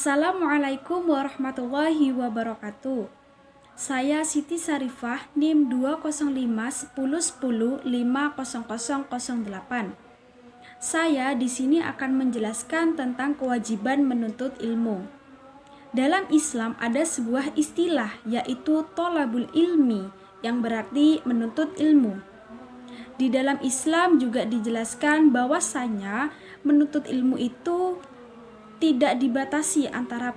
Assalamualaikum warahmatullahi wabarakatuh. Saya Siti Sarifah, NIM 20510105008. Saya di sini akan menjelaskan tentang kewajiban menuntut ilmu. Dalam Islam ada sebuah istilah yaitu thalabul ilmi yang berarti menuntut ilmu. Di dalam Islam juga dijelaskan bahwasanya menuntut ilmu itu tidak dibatasi antara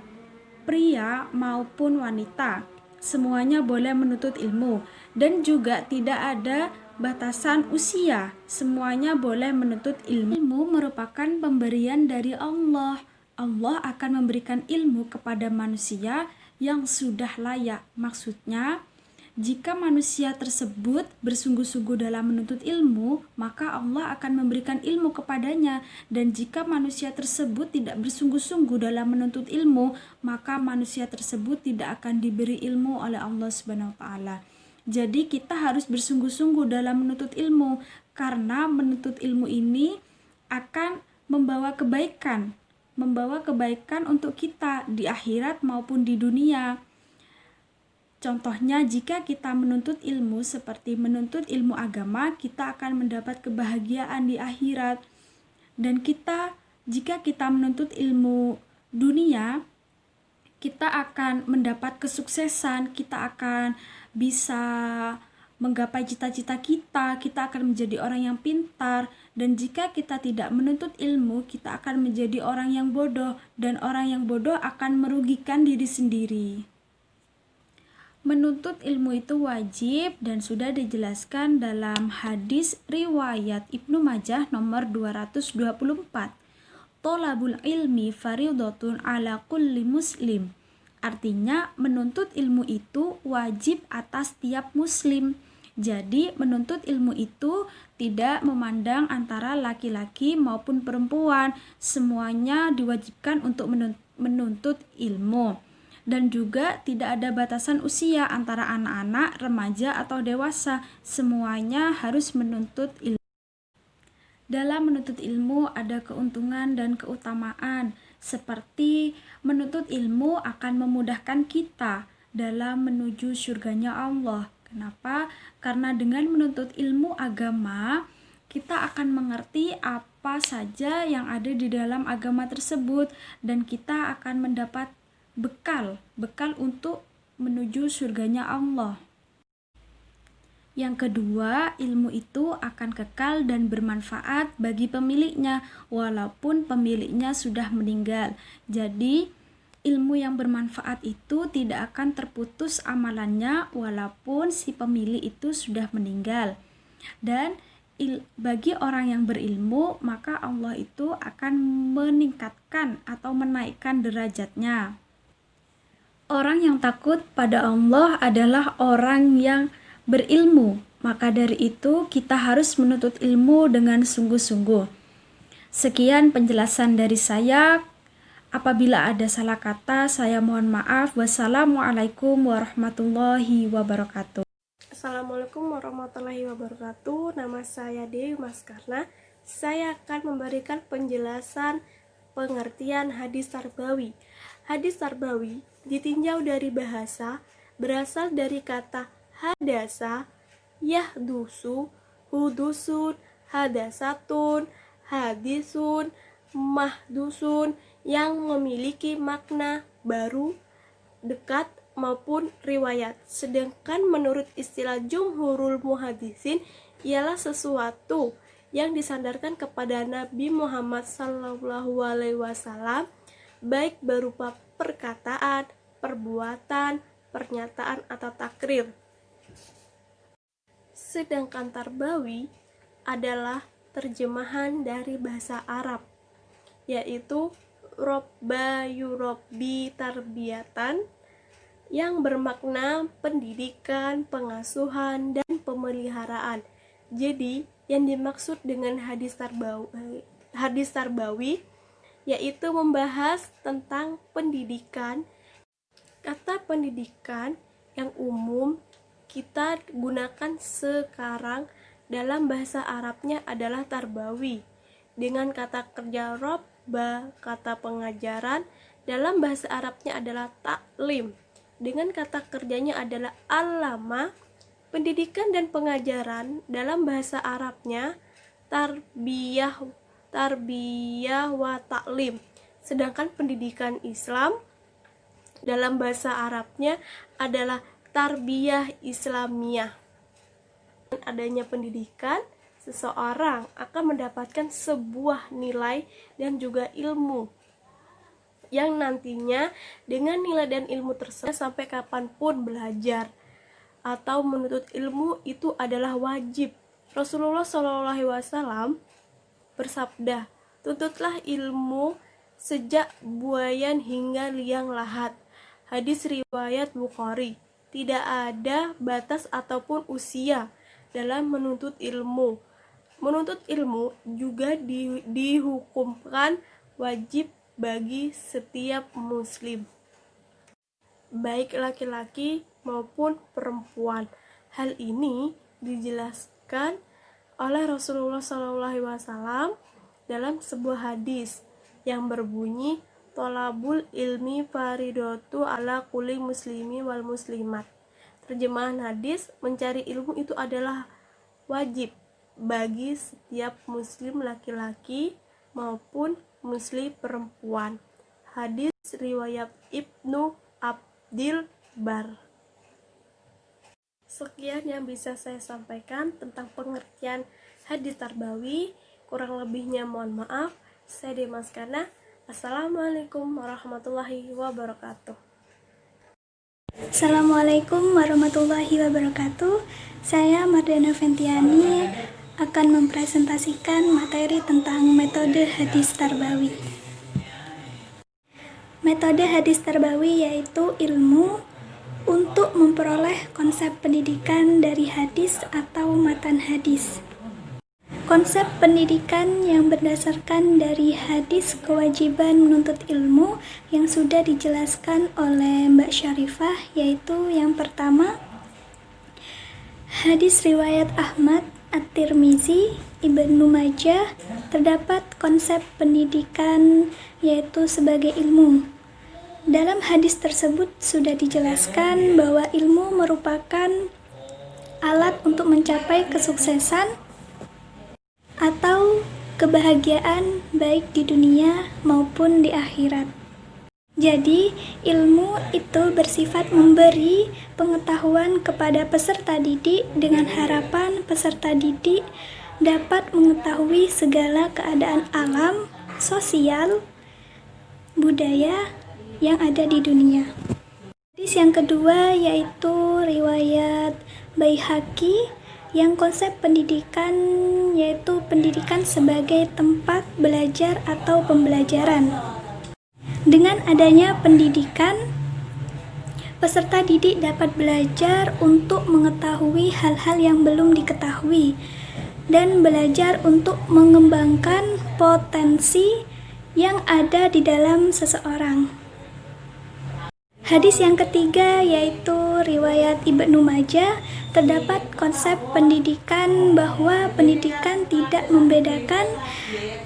pria maupun wanita. Semuanya boleh menuntut ilmu dan juga tidak ada batasan usia. Semuanya boleh menuntut ilmu. Ilmu merupakan pemberian dari Allah. Allah akan memberikan ilmu kepada manusia yang sudah layak. Maksudnya, jika manusia tersebut bersungguh-sungguh dalam menuntut ilmu, maka Allah akan memberikan ilmu kepadanya. Dan jika manusia tersebut tidak bersungguh-sungguh dalam menuntut ilmu, maka manusia tersebut tidak akan diberi ilmu oleh Allah Subhanahu wa Ta'ala. Jadi kita harus bersungguh-sungguh dalam menuntut ilmu, karena menuntut ilmu ini akan membawa kebaikan untuk kita di akhirat maupun di dunia. Contohnya, jika kita menuntut ilmu seperti menuntut ilmu agama, kita akan mendapat kebahagiaan di akhirat. Dan jika kita menuntut ilmu dunia, kita akan mendapat kesuksesan, kita akan bisa menggapai cita-cita kita akan menjadi orang yang pintar. Dan jika kita tidak menuntut ilmu, kita akan menjadi orang yang bodoh, dan orang yang bodoh akan merugikan diri sendiri. Menuntut ilmu itu wajib dan sudah dijelaskan dalam hadis riwayat Ibnu Majah nomor 224. Thalabul ilmi fardhatun ala kulli muslim. Artinya menuntut ilmu itu wajib atas tiap muslim. Jadi menuntut ilmu itu tidak memandang antara laki-laki maupun perempuan. Semuanya diwajibkan untuk menuntut ilmu. Dan juga tidak ada batasan usia antara anak-anak, remaja, atau dewasa. Semuanya harus menuntut ilmu. Dalam menuntut ilmu ada keuntungan dan keutamaan, seperti menuntut ilmu akan memudahkan kita dalam menuju surganya Allah. Kenapa? Karena dengan menuntut ilmu agama, kita akan mengerti apa saja yang ada di dalam agama tersebut, dan kita akan mendapat bekal untuk menuju surganya Allah. Yang kedua, ilmu itu akan kekal dan bermanfaat bagi pemiliknya walaupun pemiliknya sudah meninggal. Jadi, ilmu yang bermanfaat itu tidak akan terputus amalannya walaupun si pemilik itu sudah meninggal. Dan bagi orang yang berilmu, maka Allah itu akan meningkatkan atau menaikkan derajatnya. Orang yang takut pada Allah adalah orang yang berilmu. Maka dari itu kita harus menuntut ilmu dengan sungguh-sungguh. Sekian penjelasan dari saya. Apabila ada salah kata, saya mohon maaf. Wassalamualaikum warahmatullahi wabarakatuh. Assalamualaikum warahmatullahi wabarakatuh. Nama saya Dewi Maskarna. Saya akan memberikan penjelasan pengertian hadis tarbawi. Hadis tarbawi ditinjau dari bahasa, berasal dari kata hadasa, yahdusu, hudusun, hadasatun, hadisun, mahdusun, yang memiliki makna baru, dekat, maupun riwayat. Sedangkan menurut istilah jumhurul muhaddisin, ialah sesuatu yang disandarkan kepada Nabi Muhammad SAW, baik berupa perkataan, perbuatan, pernyataan, atau takrir. Sedangkan tarbawi adalah terjemahan dari bahasa Arab, yaitu robba yurobbi tarbiyatan, yang bermakna pendidikan, pengasuhan, dan pemeliharaan. Jadi, yang dimaksud dengan hadis tarbawi yaitu membahas tentang pendidikan. Kata pendidikan yang umum kita gunakan sekarang dalam bahasa Arabnya adalah tarbawi. Dengan kata kerja rob Kata pengajaran dalam bahasa Arabnya adalah taklim. Dengan kata kerjanya adalah allama. Pendidikan dan pengajaran dalam bahasa Arabnya tarbiyah wa taklim. Sedangkan pendidikan Islam dalam bahasa Arabnya adalah tarbiyah Islamiyah. Dengan adanya pendidikan, seseorang akan mendapatkan sebuah nilai dan juga ilmu yang nantinya dengan nilai dan ilmu tersebut sampai kapanpun belajar atau menuntut ilmu itu adalah wajib. Rasulullah SAW bersabda, tuntutlah ilmu sejak buayan hingga liang lahat. Hadis riwayat Bukhari. Tidak ada batas ataupun usia dalam menuntut ilmu. Menuntut ilmu juga dihukumkan wajib bagi setiap muslim, baik laki-laki maupun perempuan. Hal ini dijelaskan oleh Rasulullah SAW dalam sebuah hadis yang berbunyi, tolabul ilmi faridatu ala kulli muslimi wal muslimat. Terjemahan hadis, mencari ilmu itu adalah wajib bagi setiap muslim laki-laki maupun muslim perempuan. Hadis riwayat Ibnu Abdil Bar. Sekian yang bisa saya sampaikan tentang pengertian hadis tarbawi. Kurang lebihnya mohon maaf. Saya Dimas Kana. Assalamualaikum warahmatullahi wabarakatuh. Assalamualaikum warahmatullahi wabarakatuh. Saya Mardana Ventiani akan mempresentasikan materi tentang metode hadis tarbawi. Metode hadis tarbawi yaitu ilmu untuk memperoleh konsep pendidikan dari hadis atau matan hadis. Konsep pendidikan yang berdasarkan dari hadis kewajiban menuntut ilmu yang sudah dijelaskan oleh Mbak Syarifah, yaitu yang pertama, hadis riwayat Ahmad, At-Tirmizi, Ibnu Majah, terdapat konsep pendidikan yaitu sebagai ilmu. Dalam hadis tersebut sudah dijelaskan bahwa ilmu merupakan alat untuk mencapai kesuksesan atau kebahagiaan baik di dunia maupun di akhirat. Jadi, ilmu itu bersifat memberi pengetahuan kepada peserta didik dengan harapan peserta didik dapat mengetahui segala keadaan alam, sosial, budaya yang ada di dunia. Hadis yang kedua yaitu riwayat Baihaqi yang konsep pendidikan yaitu pendidikan sebagai tempat belajar atau pembelajaran. Dengan adanya pendidikan, peserta didik dapat belajar untuk mengetahui hal-hal yang belum diketahui dan belajar untuk mengembangkan potensi yang ada di dalam seseorang. Hadis yang ketiga yaitu riwayat Ibnu Majah, terdapat konsep pendidikan bahwa pendidikan tidak membedakan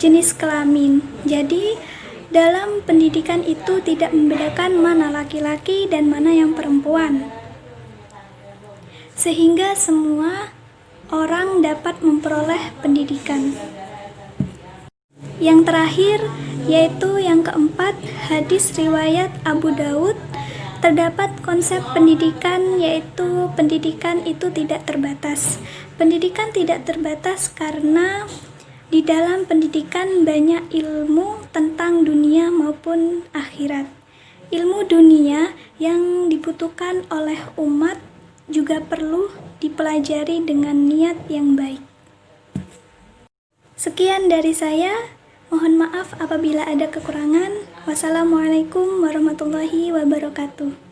jenis kelamin. Jadi, dalam pendidikan itu tidak membedakan mana laki-laki dan mana yang perempuan. Sehingga semua orang dapat memperoleh pendidikan. Yang terakhir yaitu yang keempat, hadis riwayat Abu Daud, terdapat konsep pendidikan yaitu pendidikan itu tidak terbatas. Pendidikan tidak terbatas karena di dalam pendidikan banyak ilmu tentang dunia maupun akhirat. Ilmu dunia yang dibutuhkan oleh umat juga perlu dipelajari dengan niat yang baik. Sekian dari saya. Mohon maaf apabila ada kekurangan. Wassalamualaikum warahmatullahi wabarakatuh.